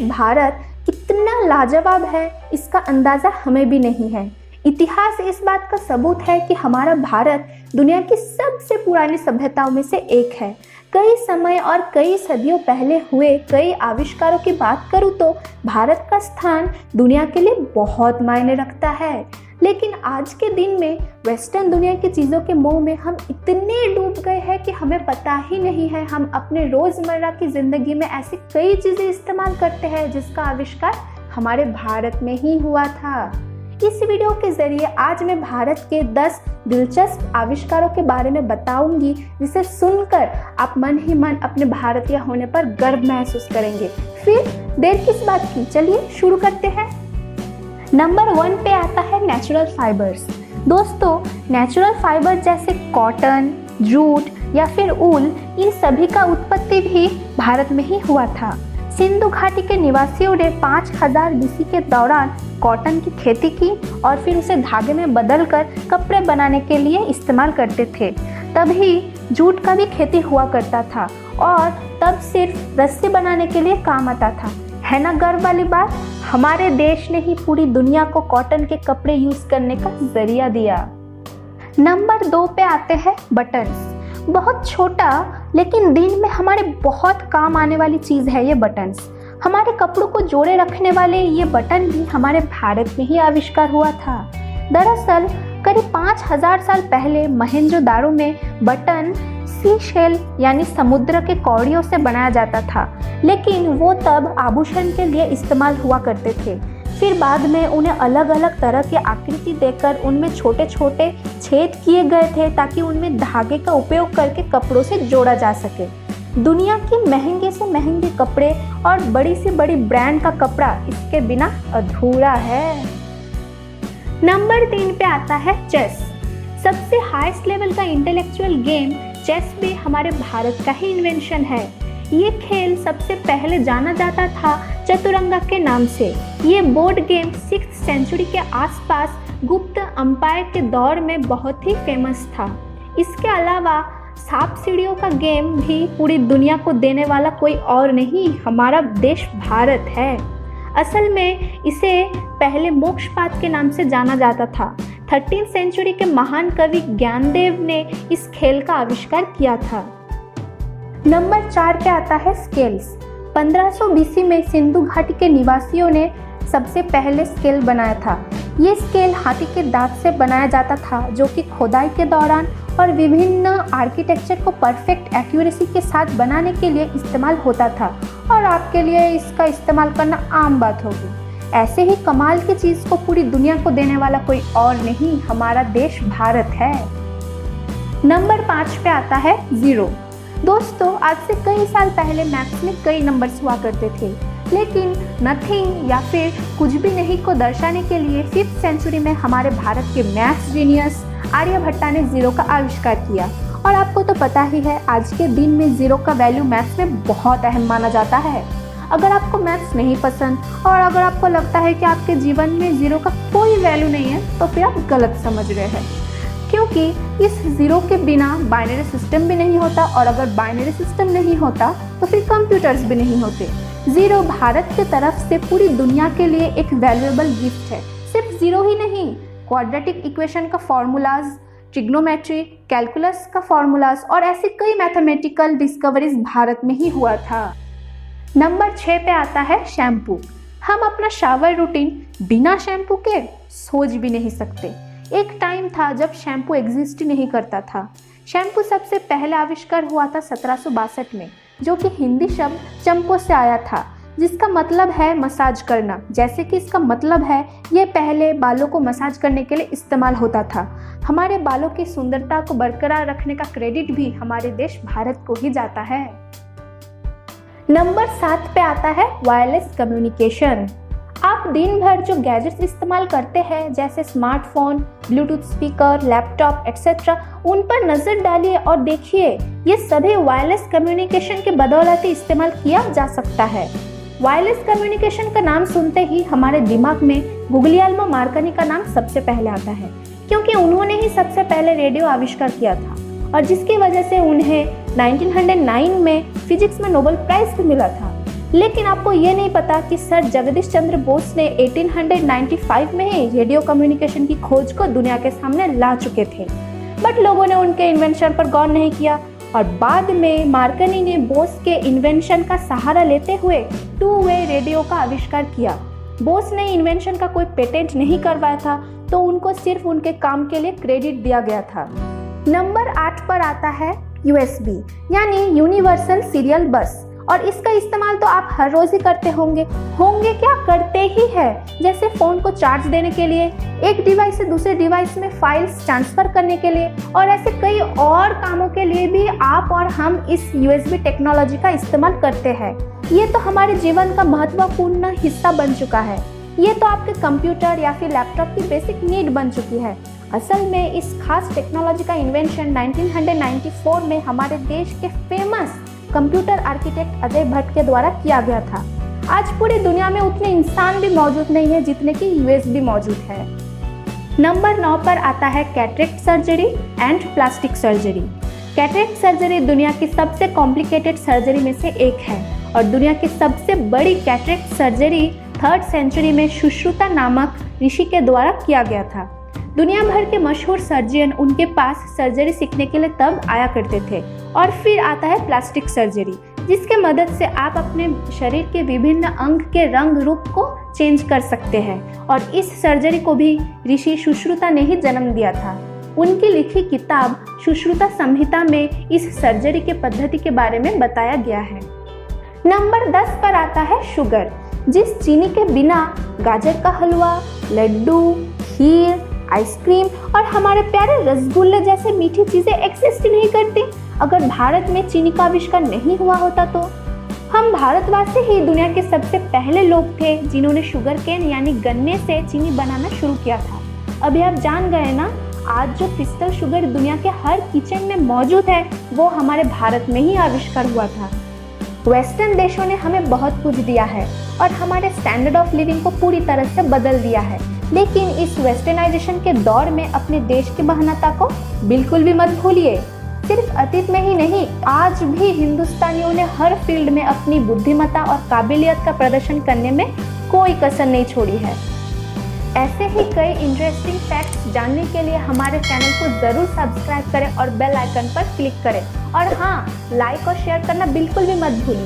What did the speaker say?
भारत कितना लाजवाब है इसका अंदाज़ा हमें भी नहीं है। इतिहास इस बात का सबूत है कि हमारा भारत दुनिया की सबसे पुरानी सभ्यताओं में से एक है। कई समय और कई सदियों पहले हुए कई आविष्कारों की बात करूँ तो भारत का स्थान दुनिया के लिए बहुत मायने रखता है। लेकिन आज के दिन में वेस्टर्न दुनिया की चीज़ों के मोह में हम इतने डूब गए हैं कि हमें पता ही नहीं है हम अपने रोज़मर्रा की ज़िंदगी में ऐसी कई चीज़ें इस्तेमाल करते हैं जिसका आविष्कार हमारे भारत में ही हुआ था। इस वीडियो के ज़रिए आज मैं भारत के 10 दिलचस्प आविष्कारों के बारे में बताऊंगी जिसे सुनकर आप मन ही मन अपने भारतीय होने पर गर्व महसूस करेंगे। फिर देर किस बात की, चलिए शुरू करते हैं। नंबर 1 पे आता है नेचुरल फाइबर्स। दोस्तों, नेचुरल फाइबर जैसे कॉटन, जूट या फिर ऊल, इन सभी का उत्पत्ति भी भारत में ही हुआ था। सिंधु घाटी के निवासियों ने 5000 BC के दौरान कॉटन की खेती की और फिर उसे धागे में बदलकर कपड़े बनाने के लिए इस्तेमाल करते थे। तभी जूट का भी खेती हुआ करता था और तब सिर्फ रस्सी बनाने के लिए काम आता था। है ना गर्व वाली बात? हमारे देश ने ही पूरी दुनिया को कॉटन के कपड़े यूज करने का जरिया दिया। नंबर 2 पे आते हैं बटन्स। बहुत छोटा लेकिन दिन में हमारे बहुत काम आने वाली चीज़ है ये बटन्स। हमारे कपड़ों को जोड़े रखने वाले ये बटन भी हमारे भारत में ही आविष्कार हुआ था। दरअसल करीब 5000 साल पहले मोहेंजोदारो में बटन सी शेल यानी समुद्र के कौड़ियों से बनाया जाता था, लेकिन वो तब आभूषण के लिए इस्तेमाल हुआ करते थे। फिर बाद में उन्हें अलग अलग तरह की आकृति देकर उनमें छोटे छोटे छेद किए गए थे ताकि उनमें धागे का उपयोग करके कपड़ों से जोड़ा जा सके। दुनिया की महंगे से महंगे कपड़े और बड़ी से बड़ी ब्रांड का कपड़ा इसके बिना अधूरा है। नंबर 3 पे आता है चेस। सबसे हाईएस्ट लेवल का इंटेलेक्चुअल गेम चेस भी हमारे भारत का ही इन्वेंशन है। ये खेल सबसे पहले जाना जाता था चतुरंगा के नाम से। ये बोर्ड गेम 6th सेंचुरी के आसपास गुप्त अंपायर के दौर में बहुत ही फेमस था। इसके अलावा सांप सीढ़ियों का गेम भी पूरी दुनिया को देने वाला कोई और नहीं, हमारा देश भारत है। असल में इसे पहले मोक्षपात के नाम से जाना जाता था। 13th सेंचुरी के महान कवि ज्ञानदेव ने इस खेल का आविष्कार किया था। नंबर 4 पे आता है स्केल्स। 1500 BC में सिंधु घाटी के निवासियों ने सबसे पहले स्केल बनाया था। ये स्केल हाथी के दांत से बनाया जाता था जो कि खोदाई के दौरान और विभिन्न आर्किटेक्चर को परफेक्ट एक्यूरेसी के साथ बनाने के लिए इस्तेमाल होता था और आपके लिए इसका इस्तेमाल करना आम बात होगी। ऐसे ही कमाल की चीज़ को पूरी दुनिया को देने वाला कोई और नहीं, हमारा देश भारत है। नंबर 5 पे आता है ज़ीरो। दोस्तों, आज से कई साल पहले मैथ्स में कई नंबर्स हुआ करते थे, लेकिन नथिंग या फिर कुछ भी नहीं को दर्शाने के लिए 5th सेंचुरी में हमारे भारत के मैथ्स जीनियस आर्यभट्टा ने ज़ीरो का आविष्कार किया। और आपको तो पता ही है आज के दिन में ज़ीरो का वैल्यू मैथ्स में बहुत अहम माना जाता है। अगर आपको मैथ्स नहीं पसंद और अगर आपको लगता है कि आपके जीवन में ज़ीरो का कोई वैल्यू नहीं है तो फिर आप गलत समझ रहे हैं, क्योंकि इस ज़ीरो के बिना बाइनरी सिस्टम भी नहीं होता और अगर बाइनरी सिस्टम नहीं होता तो फिर कंप्यूटर्स भी नहीं होते। ज़ीरो भारत की तरफ से पूरी दुनिया के लिए एक वैल्यूएबल गिफ्ट है। सिर्फ ज़ीरो ही नहीं, क्वाड्रेटिक इक्वेशन का फॉर्मूलाज, ट्रिग्नोमेट्री, कैलकुलस का फॉर्मूलाज और ऐसी कई मैथमेटिकल डिस्कवरीज भारत में ही हुआ था। नंबर 6 पे आता है शैम्पू। हम अपना शावर रूटीन बिना शैम्पू के सोच भी नहीं सकते। एक टाइम था जब शैम्पू एग्जिस्ट ही नहीं करता था। शैम्पू सबसे पहले आविष्कार हुआ था 1762 में, जो कि हिंदी शब्द चंपो से आया था, जिसका मतलब है मसाज करना। जैसे कि इसका मतलब है ये पहले बालों को मसाज करने के लिए इस्तेमाल होता था। हमारे बालों की सुंदरता को बरकरार रखने का क्रेडिट भी हमारे देश भारत को ही जाता है। नंबर 7 पे आता है वायरलेस कम्युनिकेशन। आप दिन भर जो गैजेट्स इस्तेमाल करते हैं जैसे smartphone, Bluetooth speaker, laptop etcetera, उन पर नज़र डालिए और देखिए ये सभी वायरलेस कम्युनिकेशन के बदौलत ही इस्तेमाल किया जा सकता है। वायरलेस कम्युनिकेशन का नाम सुनते ही हमारे दिमाग में गुग्लियाल्मो मार्कनी का नाम सबसे पहले आता है, क्योंकि उन्होंने ही सबसे पहले रेडियो आविष्कार किया था और जिसकी वजह से उन्हें 1909 में फिजिक्स में नोबेल प्राइज भी मिला था। लेकिन आपको ये नहीं पता कि सर जगदीश चंद्र बोस ने 1895 में ही रेडियो कम्युनिकेशन की खोज को दुनिया के सामने ला चुके थे, बट लोगों ने उनके इन्वेंशन पर गौर नहीं किया और बाद में मार्कनी ने बोस के इन्वेंशन का सहारा लेते हुए टू वे रेडियो का आविष्कार किया। बोस ने इन्वेंशन का कोई पेटेंट नहीं करवाया था, तो उनको सिर्फ उनके काम के लिए क्रेडिट दिया गया था। नंबर 8 पर आता है USB यानी यूनिवर्सल सीरियल बस, और इसका इस्तेमाल तो आप हर रोज ही करते होंगे क्या करते ही है। जैसे फोन को चार्ज देने के लिए, एक डिवाइस से दूसरे डिवाइस में फाइल्स ट्रांसफर करने के लिए, और ऐसे कई और कामों के लिए भी आप और हम इस USB टेक्नोलॉजी का इस्तेमाल करते हैं। ये तो हमारे जीवन का महत्वपूर्ण हिस्सा बन चुका है। ये तो आपके कंप्यूटर या फिर लैपटॉप की बेसिक नीड बन चुकी है। असल में इस खास टेक्नोलॉजी का इन्वेंशन 1994 में हमारे देश के famous computer architect Ajay Bhatt के द्वारा किया गया था। आज पूरी दुनिया में उतने इंसान भी मौजूद नहीं है जितने की USB मौजूद है। नंबर 9 पर आता है cataract surgery and plastic surgery. Cataract surgery दुनिया की सबसे कॉम्प्लिकेटेड सर्जरी में से एक है और दुनिया की सबसे बड़ी कैटरेक्ट सर्जरी 3rd सेंचुरी में सुश्रुता नामक ऋषि के द्वारा किया गया था। दुनिया भर के मशहूर सर्जन उनके पास सर्जरी सीखने के लिए तब आया करते थे। और फिर आता है प्लास्टिक सर्जरी, जिसके मदद से आप अपने शरीर के विभिन्न अंग के रंग रूप को चेंज कर सकते हैं। और इस सर्जरी को भी ऋषि सुश्रुता ने ही जन्म दिया था। उनकी लिखी किताब सुश्रुता संहिता में इस सर्जरी के पद्धति के बारे में बताया गया है। नंबर 10 पर आता है शुगर, जिस चीनी के बिना गाजर का हलवा, लड्डू, खीर, आइसक्रीम और हमारे प्यारे रसगुल्ले जैसे मीठी चीजें एक्सिस्ट नहीं करती। अगर भारत में चीनी का आविष्कार नहीं हुआ होता तो हम भारतवासी ही दुनिया के सबसे पहले लोग थे जिन्होंने शुगर केन यानी गन्ने से चीनी बनाना शुरू किया था। अभी आप जान गए ना, आज जो क्रिस्टल शुगर दुनिया के हर किचन में मौजूद है वो हमारे भारत में ही आविष्कार हुआ था। वेस्टर्न देशों ने हमें बहुत कुछ दिया है और हमारे स्टैंडर्ड ऑफ लिविंग को पूरी तरह से बदल दिया है, लेकिन इस वेस्टर्नाइजेशन के दौर में अपने देश की महानता को बिल्कुल भी मत भूलिए। सिर्फ अतीत में ही नहीं, आज भी हिंदुस्तानियों ने हर फील्ड में अपनी बुद्धिमत्ता और काबिलियत का प्रदर्शन करने में कोई कसर नहीं छोड़ी है। ऐसे ही कई इंटरेस्टिंग फैक्ट्स जानने के लिए हमारे चैनल को जरूर सब्सक्राइब करें और बेल आइकन पर क्लिक करें। और हाँ, लाइक और शेयर करना बिल्कुल भी मत भूलिए।